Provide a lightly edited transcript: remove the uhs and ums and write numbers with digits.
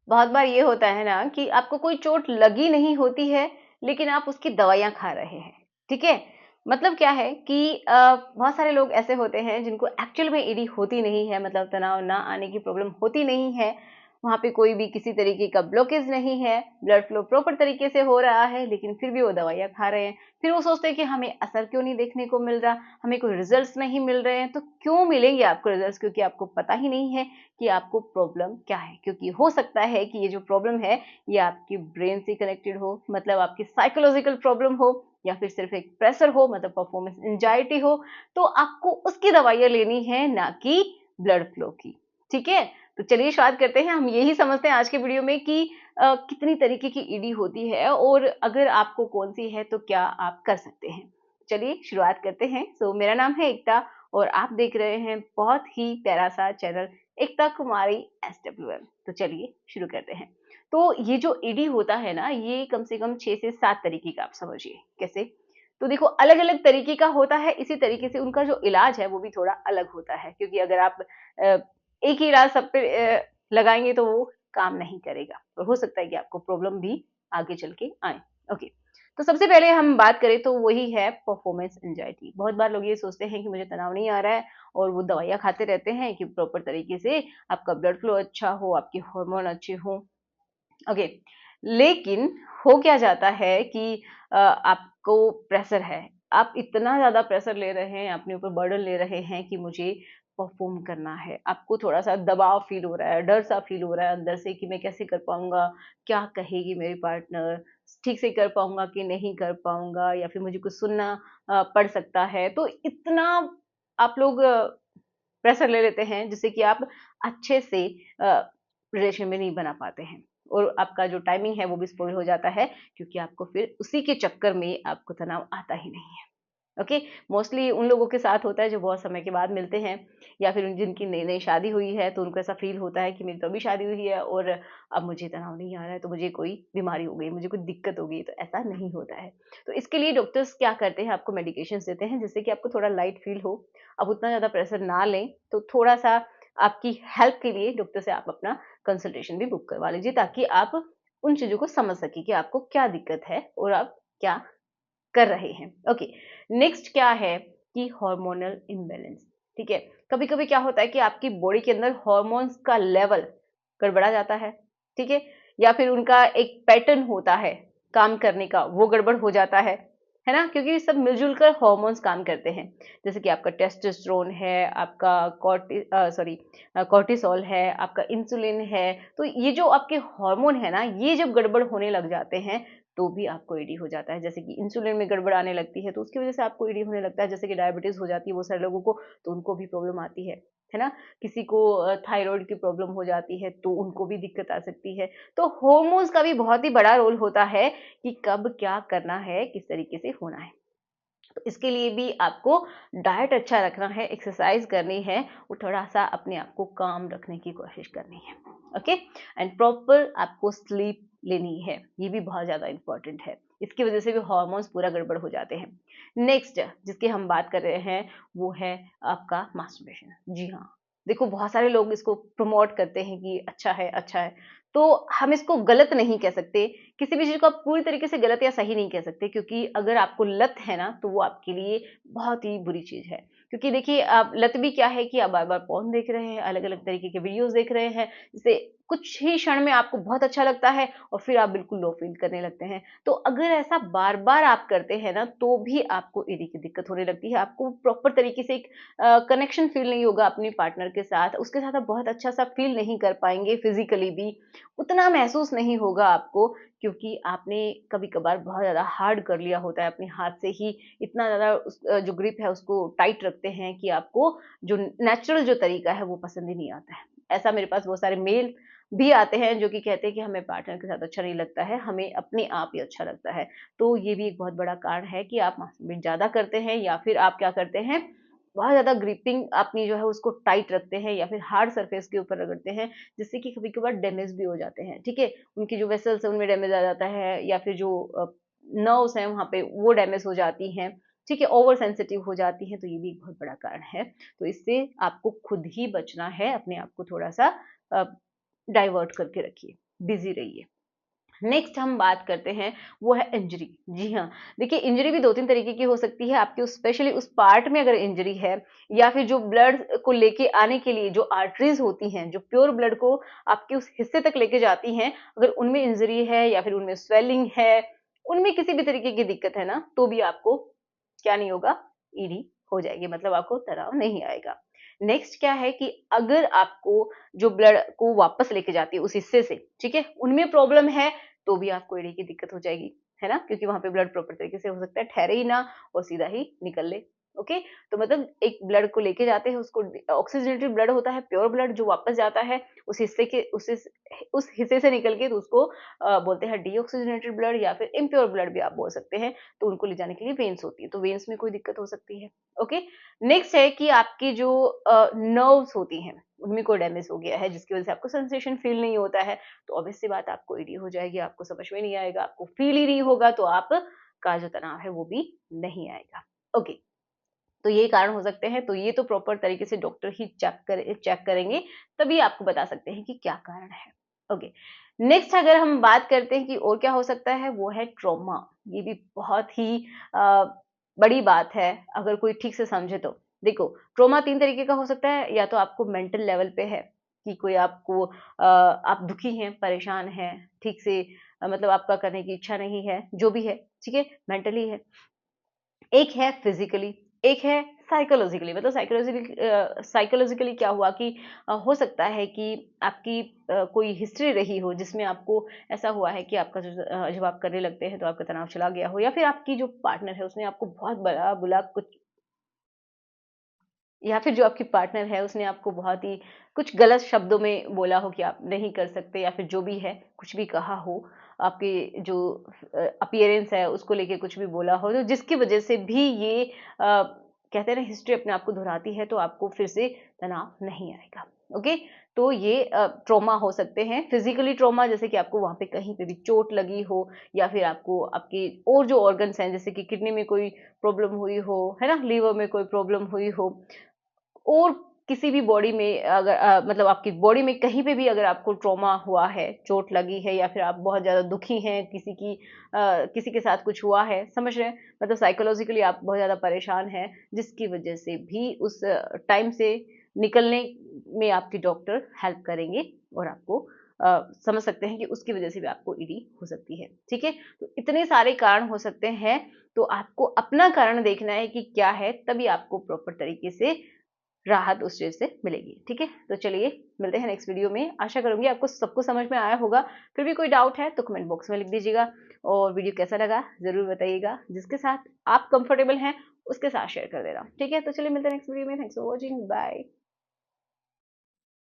बहुत बार ये होता है ना कि आपको कोई चोट लगी नहीं होती है, लेकिन आप उसकी दवाइयाँ खा रहे हैं, ठीक है? मतलब क्या है कि बहुत सारे लोग ऐसे होते हैं जिनको एक्चुअल में ईडी होती नहीं है, मतलब तनाव ना आने की प्रॉब्लम होती नहीं है, वहाँ पे कोई भी किसी तरीके का ब्लॉकेज नहीं है, ब्लड फ्लो प्रॉपर तरीके से हो रहा है, लेकिन फिर भी वो दवाइयाँ खा रहे हैं। फिर वो सोचते हैं कि हमें असर क्यों नहीं देखने को मिल रहा, हमें कोई रिजल्ट्स नहीं मिल रहे हैं। तो क्यों मिलेंगे आपको रिजल्ट्स? क्योंकि आपको पता ही नहीं है कि आपको प्रॉब्लम क्या है। क्योंकि हो सकता है कि ये जो प्रॉब्लम है ये आपकी ब्रेन से कनेक्टेड हो, मतलब आपकी साइकोलॉजिकल प्रॉब्लम हो, या फिर सिर्फ एक प्रेशर हो, मतलब परफॉर्मेंस एंजाइटी हो। तो आपको उसकी दवाइयाँ लेनी है, ना कि ब्लड फ्लो की। ठीक है? तो चलिए शुरुआत करते हैं। हम यही समझते हैं आज के वीडियो में कि कितनी तरीके की ईडी होती है, और अगर आपको कौन सी है तो क्या आप कर सकते हैं। चलिए शुरुआत करते हैं। मेरा नाम है एकता, और आप देख रहे हैं बहुत ही प्यारा सा चैनल एकता कुमारी SWM। तो चलिए शुरू करते हैं। तो ये जो ईडी होता है ना, ये कम से कम 6 से 7 तरीके का आप समझिए। कैसे? तो देखो, अलग अलग तरीके का होता है, इसी तरीके से उनका जो इलाज है वो भी थोड़ा अलग होता है। क्योंकि अगर आप एक ही इलाज सब पे लगाएंगे तो वो काम नहीं करेगा, और हो सकता है कि आपको प्रॉब्लम भी आगे चल के आए। ओके, तो सबसे पहले हम बात करें तो वही है परफॉर्मेंस एंजाइटी। बहुत बार लोग ये सोचते हैं कि मुझे तनाव नहीं आ रहा है, और वो दवाइयाँ खाते रहते हैं कि प्रॉपर तरीके से आपका ब्लड फ्लो अच्छा हो, आपके हार्मोन अच्छे हों। ओके, लेकिन हो क्या जाता है कि आपको प्रेशर है, आप इतना ज़्यादा प्रेशर ले रहे हैं, अपने ऊपर बर्डन ले रहे हैं कि मुझे परफॉर्म करना है। आपको थोड़ा-सा दबाव फ़ील हो रहा है, डर-सा फ़ील हो रहा है अंदर से कि मैं कैसे कर पाऊँगा? क्या कहेगी मेरी पार्टनर? ठीक से कर पाऊँगा कि नहीं कर पाऊँगा? या फिर मुझे कुछ सुनना पड़ सकता है। तो इतना आप लोग प्रेशर ले लेते हैं, जिससे कि आप अच्छे से रिलेशन में नहीं बना पाते हैं, और आपका जो टाइमिंग है वो भी स्पॉइल हो जाता है, क्योंकि आपको फिर उसी के चक्कर में आपको तनाव आता ही नहीं है। ओके, मोस्टली उन लोगों के साथ होता है जो बहुत समय के बाद मिलते हैं, या फिर जिनकी नई नई शादी हुई है, तो उनको ऐसा फील होता है कि मेरी तो अभी शादी हुई है और अब मुझे तनाव नहीं आ रहा है, तो मुझे कोई बीमारी हो गई, मुझे कोई दिक्कत हो गई। तो ऐसा नहीं होता है। तो इसके लिए डॉक्टर्स क्या करते हैं, आपको मेडिकेशन देते हैं, जिससे कि आपको थोड़ा लाइट फील हो, अब उतना ज़्यादा प्रेशर ना लें। तो थोड़ा-सा आपकी हेल्प के लिए डॉक्टर से आप अपना कंसल्टेशन भी बुक करवा लीजिए, ताकि आप उन चीज़ों को समझ सकें कि आपको क्या दिक्कत है और आप क्या कर रहे हैं। ओके, नेक्स्ट क्या है कि हार्मोनल इम्बैलेंस। ठीक है? कभी-कभी क्या होता है कि आपकी बॉडी के अंदर हार्मोन्स का लेवल गड़बड़ा जाता है, ठीक है? या फिर उनका एक पैटर्न होता है काम करने का, वो गड़बड़ हो जाता है ना? क्योंकि सब मिल-जुल कर हार्मोन्स काम करते हैं। जैसे कि आपका टेस्टोस्टेरोन है, आपका कॉर्टिसोल है, आपका इंसुलिन है। तो ये जो आपके हार्मोन है ना, ये जब गड़बड़ होने लग जाते हैं, तो भी आपको ईडी हो जाता है। जैसे कि इंसुलिन में गड़बड़ आने लगती है, तो उसकी वजह से आपको ईडी होने लगता है। जैसे कि डायबिटीज़ हो जाती है बहुत सारे लोगों को, तो उनको भी प्रॉब्लम आती है ना? किसी को थायरॉइड की प्रॉब्लम हो जाती है, तो उनको भी दिक्कत आ सकती है। तो हार्मोन्स का भी बहुत ही बड़ा रोल होता है कि कब क्या करना है, किस तरीके से होना है। तो इसके लिए भी आपको डाइट अच्छा रखना है, एक्सरसाइज करनी है, और थोड़ा-सा अपने आप को काम रखने की कोशिश करनी है। ओके? एंड प्रॉपर आपको स्लीप लेनी है, ये भी बहुत ज़्यादा इम्पोर्टेंट है। इसकी वजह से भी हार्मोन्स पूरा गड़बड़ हो जाते हैं। नेक्स्ट जिसकी हम बात कर रहे हैं, वो है आपका मास्टरबेशन। जी हाँ, देखो बहुत सारे लोग इसको प्रमोट करते हैं कि अच्छा है, अच्छा है। तो हम इसको गलत नहीं कह सकते, किसी भी चीज़ को आप पूरी तरीके से गलत या सही नहीं कह सकते, क्योंकि अगर आपको लत है ना, तो वो आपके लिए बहुत ही बुरी चीज़ है। क्योंकि देखिए, आप लत भी क्या है कि आप बार-बार पोर्न देख रहे हैं, अलग-अलग तरीके के वीडियोज़ देख रहे हैं, जिससे कुछ ही क्षण में आपको बहुत अच्छा लगता है, और फिर आप बिल्कुल लो फ़ील करने लगते हैं। तो अगर ऐसा बार-बार आप करते हैं ना, तो भी आपको ईडी की दिक्कत होने लगती है। आपको प्रॉपर तरीके से एक कनेक्शन फ़ील नहीं होगा अपनी पार्टनर के साथ, उसके साथ आप बहुत अच्छा-सा फ़ील नहीं कर पाएँगे, फिज़िकली भी उतना महसूस नहीं होगा आपको, क्योंकि आपने कभी-कभार बहुत ज़्यादा हार्ड कर लिया होता है, अपने हाथ से ही इतना ज़्यादा जो ग्रिप है उसको टाइट रखते हैं कि आपको जो नेचुरल जो तरीका है वो पसंद ही नहीं आता है। ऐसा मेरे पास बहुत सारे मेल भी आते हैं जो कि कहते हैं कि हमें पार्टनर के साथ अच्छा नहीं लगता है, हमें अपने आप ही अच्छा लगता है। तो ये भी एक बहुत बड़ा कारण है कि आप मास्टरबेट ज़्यादा करते हैं, या फिर आप क्या करते हैं, बहुत ज़्यादा ग्रिपिंग अपनी जो है उसको टाइट रखते हैं, या फिर हार्ड सरफेस के ऊपर रगड़ते हैं, जिससे कि कभी-कभार डैमेज भी हो जाते हैं, ठीक है? उनकी जो वेसल्स हैं उनमें डैमेज आ जाता है, या फिर जो नर्व्स हैं वहाँ पे वो डैमेज हो जाती हैं, ठीक है? ओवर सेंसिटिव हो जाती हैं, तो ये भी एक बहुत बड़ा कारण है। तो इससे आपको खुद ही बचना है, अपने आप को थोड़ा-सा अ, डाइवर्ट करके रखिए। बिजी रहिए। नेक्स्ट हम बात करते हैं वो है इंजरी। जी हाँ, देखिए इंजरी भी 2-3 तरीके की हो सकती है। आपके स्पेशली उस पार्ट में अगर इंजरी है, या फिर जो ब्लड को लेके आने के लिए जो आर्टरीज होती हैं, जो प्योर ब्लड को आपके उस हिस्से तक लेके जाती हैं, अगर उनमें इंजरी है या फिर उनमें स्वेलिंग है, उनमें किसी भी तरीके की दिक्कत है ना, तो भी आपको क्या नहीं होगा, ईडी हो जाएगी, मतलब आपको तनाव नहीं आएगा। नेक्स्ट क्या है कि अगर आपको जो ब्लड को वापस लेके जाती है उस हिस्से से, ठीक है, उनमें प्रॉब्लम है, तो भी आपको ईडी की दिक्कत हो जाएगी, है ना? क्योंकि वहाँ पे ब्लड प्रॉपर तरीके से हो सकता है ठहरे ही ना और सीधा ही निकल ले। ओके? तो मतलब एक ब्लड को लेके जाते हैं, उसको ऑक्सीजनेटेड ब्लड होता है, प्योर ब्लड जो वापस जाता है उस हिस्से के उस हिस्से से निकल के, तो उसको बोलते हैं डीऑक्सीजनेटेड ब्लड या फिर इम्प्योर ब्लड भी आप बोल सकते हैं। तो उनको ले जाने के लिए वेन्स होती है, तो वेन्स में कोई दिक्कत हो सकती है। ओके? नेक्स्ट है कि आपकी जो नर्व्स होती हैं, उनमें कोई डैमेज हो गया है जिसकी वजह से आपको सेंसेशन फील नहीं होता है, तो ऑब्वियस सी बात आपको ईडी हो जाएगी, आपको समझ में नहीं आएगा, आपको फील ही नहीं होगा, तो आपका जो तनाव है वो भी नहीं आएगा। ओके, तो ये कारण हो सकते हैं। तो ये तो प्रॉपर तरीके से डॉक्टर ही चेक करेंगे, तभी आपको बता सकते हैं कि क्या कारण है। ओके, नेक्स्ट अगर हम बात करते हैं कि और क्या हो सकता है, वो है ट्रॉमा। ये भी बहुत ही अ, बड़ी बात है अगर कोई ठीक से समझे तो। देखो, ट्रॉमा 3 तरीके का हो सकता है, या तो आपको मेंटल लेवल पे है कि कोई आपको आप दुखी हैं, परेशान हैं, ठीक से मतलब आपका करने की इच्छा नहीं है, जो भी है, ठीक है, मेंटली है। एक है फिजिकली, एक है साइकोलॉजिकली। मतलब साइकोलॉजिकली क्या हुआ कि हो सकता है कि आपकी कोई हिस्ट्री रही हो जिसमें आपको ऐसा हुआ है कि आपका जब आप करने लगते हैं तो आपका तनाव चला गया हो, या फिर आपकी जो पार्टनर है उसने आपको बहुत बड़ा बुला कुछ, या फिर जो आपकी पार्टनर है उसने आपको बहुत ही कुछ गलत शब्दों में बोला हो कि आप नहीं कर सकते, या फिर जो भी है कुछ भी कहा हो, आपके जो अपीयरेंस है उसको लेके कुछ भी बोला हो, तो जिसकी वजह से भी ये कहते हैं ना हिस्ट्री अपने आप को दोहराती है, तो आपको फिर से तनाव नहीं आएगा। ओके, तो ये ट्रॉमा हो सकते हैं। फिजिकली ट्रॉमा जैसे कि आपको वहां पे कहीं पे भी चोट लगी हो, या फिर आपको आपके और जो ऑर्गन्स हैं जैसे कि किडनी में कोई प्रॉब्लम हुई हो, है ना, लीवर में कोई प्रॉब्लम हुई हो, और किसी भी बॉडी में अगर मतलब आपकी बॉडी में कहीं पे भी अगर आपको ट्रॉमा हुआ है, चोट लगी है, या फिर आप बहुत ज़्यादा दुखी हैं, किसी के साथ कुछ हुआ है, समझ रहे हैं? मतलब साइकोलॉजिकली आप बहुत ज़्यादा परेशान हैं, जिसकी वजह से भी उस टाइम से निकलने में आपके डॉक्टर हेल्प करेंगे, और आपको समझ सकते हैं कि उसकी वजह से भी आपको ईडी हो सकती है, ठीक है? तो इतने सारे कारण हो सकते हैं, तो आपको अपना कारण देखना है कि क्या है, तभी आपको प्रॉपर तरीके से राहत उस चीज़ से मिलेगी, ठीक है? तो चलिए मिलते हैं नेक्स्ट वीडियो में। आशा करूँगी आपको सब कुछ समझ में आया होगा। फिर भी कोई डाउट है तो कमेंट बॉक्स में लिख दीजिएगा, और वीडियो कैसा लगा ज़रूर बताइएगा। जिसके साथ आप कंफर्टेबल हैं उसके साथ शेयर कर देना, ठीक है? तो चलिए मिलते हैं नेक्स्ट वीडियो में। Thanks for watching, bye.